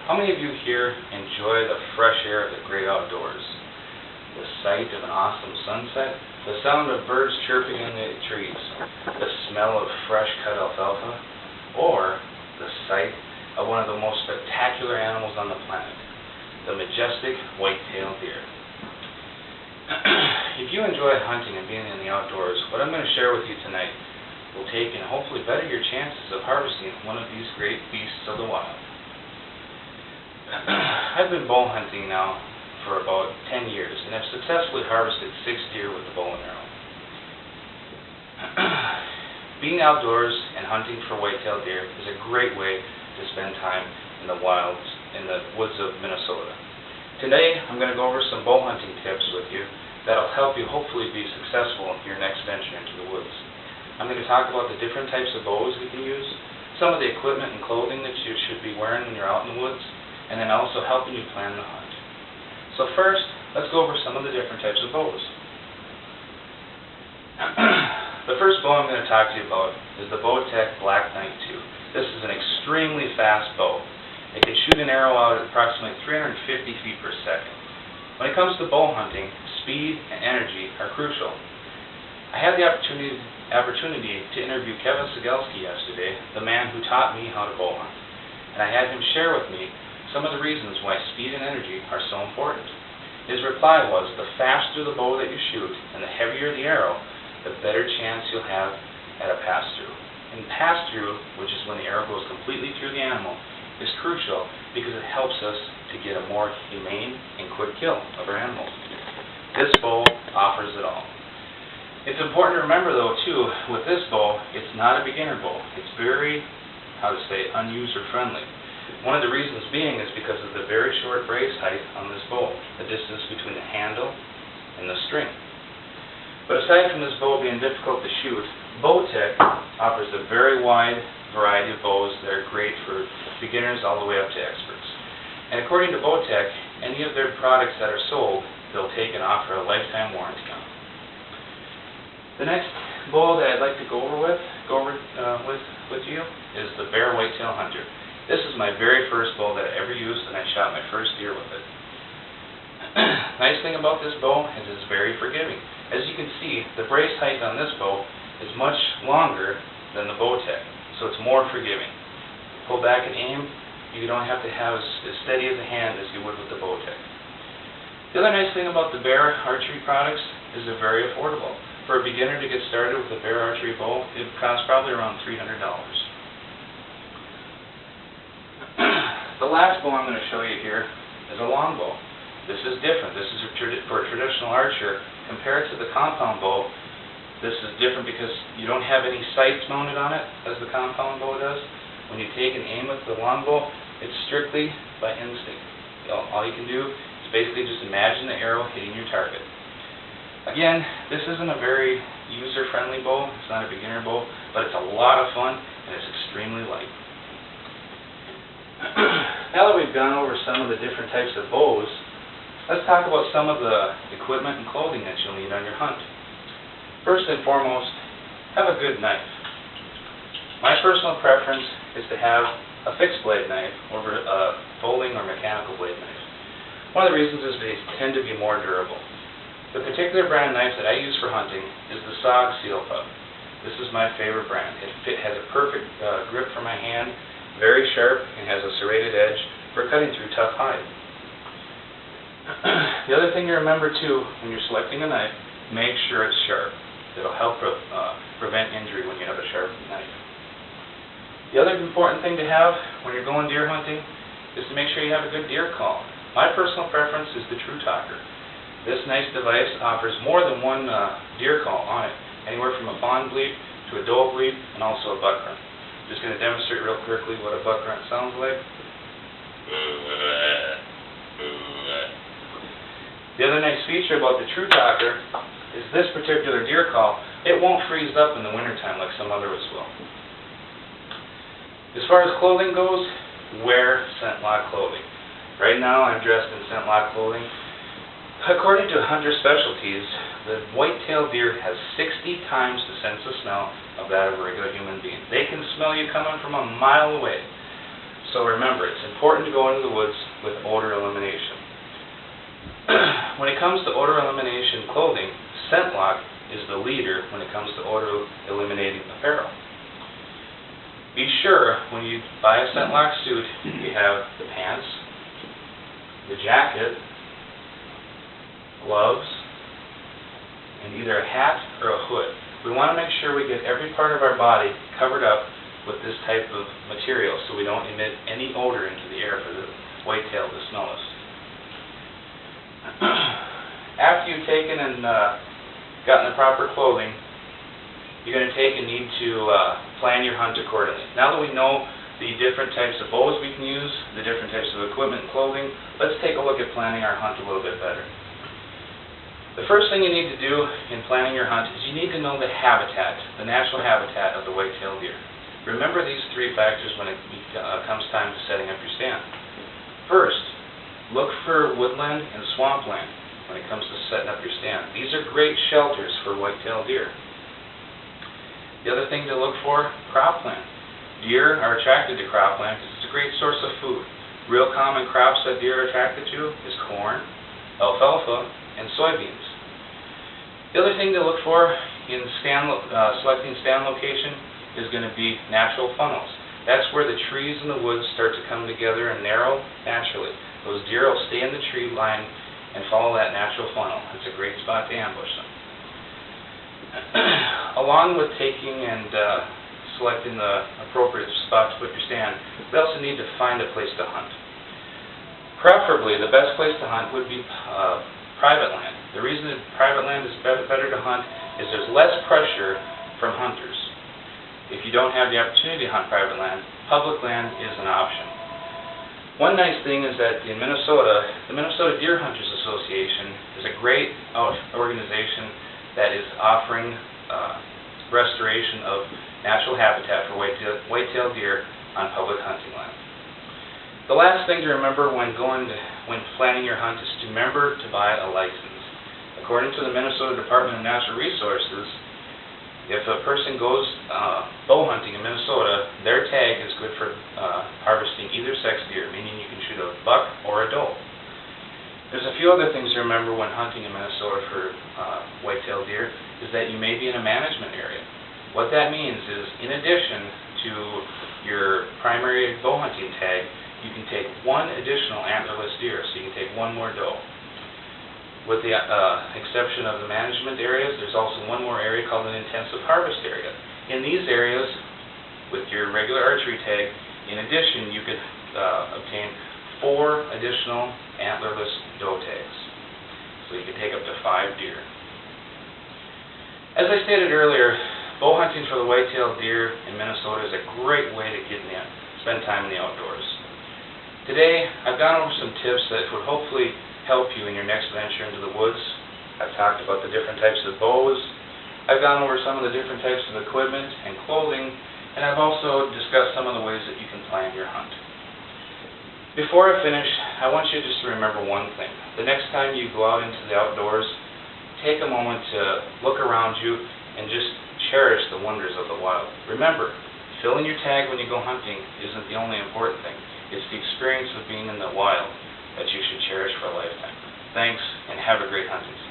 How many of you here enjoy the fresh air of the great outdoors? The sight of an awesome sunset, the sound of birds chirping in the trees, the smell of fresh cut alfalfa, or the sight of one of the most spectacular animals on the planet, the majestic white-tailed deer. If you enjoy hunting and being in the outdoors, what I'm going to share with you tonight will take and hopefully better your chances of harvesting one of these great beasts of the wild. I've been bow hunting now for about 10 years and have successfully harvested 6 deer with the bow and arrow. Being outdoors and hunting for white-tailed deer is a great way to spend time in the wilds, in the woods of Minnesota. Today, I'm going to go over some bow hunting tips with you that'll help you hopefully be successful in your next venture into the woods. I'm going to talk about the different types of bows we can use, some of the equipment and clothing that you should be wearing when you're out in the woods, and then also helping you plan the hunt. So first, let's go over some of the different types of bows. The first bow I'm going to talk to you about is the Bowtech Black Knight 2. This is an extremely fast bow. It can shoot an arrow out at approximately 350 feet per second. When it comes to bow hunting, speed and energy are crucial. I had the opportunity to interview Kevin Segelski yesterday, the man who taught me how to bow hunt, and I had him share with me some of the reasons why speed and energy are so important. His reply was, the faster the bow that you shoot and the heavier the arrow, the better chance you'll have at a pass-through. And pass-through, which is when the arrow goes completely through the animal, is crucial because it helps us to get a more humane and quick kill of our animals. This bow offers it all. It's important to remember, though, too, with this bow, it's not a beginner bow. It's very, unuser-friendly. One of the reasons being is because of the very short brace height on this bow, the distance between the handle and the string. But aside from this bow being difficult to shoot, Bowtech offers a very wide variety of bows that are great for beginners all the way up to experts. And according to Bowtech, any of their products that are sold, they'll take and offer a lifetime warranty on. The next bow that I'd like to go over with you is the Bear Whitetail Hunter. This is my very first bow that I ever used, and I shot my first deer with it. Nice thing about this bow is it's very forgiving. As you can see, the brace height on this bow is much longer than the Bowtech, so it's more forgiving. Pull back and aim, you don't have to have as steady as a hand as you would with the Bowtech. The other nice thing about the Bear archery products is they're very affordable. For a beginner to get started with a Bear archery bow, it costs probably around $300. The last bow I'm going to show you here is a longbow. This is different. This is for a traditional archer. Compared to the compound bow, this is different because you don't have any sights mounted on it as the compound bow does. When you take and aim with the longbow, it's strictly by instinct. All you can do is basically just imagine the arrow hitting your target. Again, this isn't a very user-friendly bow. It's not a beginner bow, but it's a lot of fun and it's extremely light. Now that we've gone over some of the different types of bows, let's talk about some of the equipment and clothing that you'll need on your hunt. First and foremost, have a good knife. My personal preference is to have a fixed blade knife over a folding or mechanical blade knife. One of the reasons is they tend to be more durable. The particular brand knife that I use for hunting is the SOG Seal Pup. This is my favorite brand. It has a perfect grip for my hand, very sharp, and has a serrated edge for cutting through tough hide. The other thing to remember too, when you're selecting a knife, make sure it's sharp. It'll help prevent injury when you have a sharp knife. The other important thing to have when you're going deer hunting is to make sure you have a good deer call. My personal preference is the True Talker. This nice device offers more than one deer call on it, anywhere from a fawn bleat to a doe bleat and also a buck grunt. I'm just going to demonstrate real quickly what a buck grunt sounds like. The other nice feature about the True Talker is this particular deer call, it won't freeze up in the wintertime like some others will. As far as clothing goes, wear scent-lock clothing. Right now I'm dressed in scent-lock clothing. According to Hunter Specialties, the white-tailed deer has 60 times the sense of smell of that of a regular human being. They can smell you coming from a mile away. So remember, it's important to go into the woods with odor elimination. When it comes to odor elimination clothing, scent lock is the leader when it comes to odor eliminating apparel. Be sure when you buy a scent lock suit, you have the pants, the jacket, gloves, and either a hat or a hood. We want to make sure we get every part of our body covered up with this type of material so we don't emit any odor into the air for the whitetail to smell us. After you've taken and gotten the proper clothing, you're going to take and need to plan your hunt accordingly. Now that we know the different types of bows we can use, the different types of equipment and clothing, let's take a look at planning our hunt a little bit better. The first thing you need to do in planning your hunt is you need to know the habitat, the natural habitat of the white-tailed deer. Remember these three factors when it comes time to setting up your stand. First, look for woodland and swampland when it comes to setting up your stand. These are great shelters for white-tailed deer. The other thing to look for, cropland. Deer are attracted to cropland because it's a great source of food. Real common crops that deer are attracted to is corn, alfalfa, and soybeans. The other thing to look for in selecting stand location is going to be natural funnels. That's where the trees in the woods start to come together and narrow naturally. Those deer will stay in the tree line and follow that natural funnel. It's a great spot to ambush them. Along with taking and selecting the appropriate spot to put your stand, we also need to find a place to hunt. Preferably, the best place to hunt would be private land. The reason that private land is better to hunt is there's less pressure from hunters. If you don't have the opportunity to hunt private land, public land is an option. One nice thing is that in Minnesota, the Minnesota Deer Hunters Association is a great organization that is offering restoration of natural habitat for white-tailed deer on public hunting land. The last thing to remember when planning your hunt is to remember to buy a license. According to the Minnesota Department of Natural Resources, if a person goes bow hunting in Minnesota, their tag is good for harvesting either sex deer, meaning you can shoot a buck or a doe. There's a few other things to remember when hunting in Minnesota for white-tailed deer, is that you may be in a management area. What that means is, in addition to your primary bow hunting tag, you can take one additional antlerless deer, so you can take one more doe. With the exception of the management areas, there's also one more area called an intensive harvest area. In these areas, with your regular archery tag, in addition, you could obtain 4 additional antlerless doe tags. So you can take up to 5 deer. As I stated earlier, bow hunting for the white-tailed deer in Minnesota is a great way to get in, spend time in the outdoors. Today, I've gone over some tips that would hopefully help you in your next venture into the woods. I've talked about the different types of bows. I've gone over some of the different types of equipment and clothing, and I've also discussed some of the ways that you can plan your hunt. Before I finish, I want you just to remember one thing. The next time you go out into the outdoors, take a moment to look around you and just cherish the wonders of the wild. Remember, filling your tag when you go hunting isn't the only important thing. It's the experience of being in the wild that you should cherish for a lifetime. Thanks, and have a great hunting season.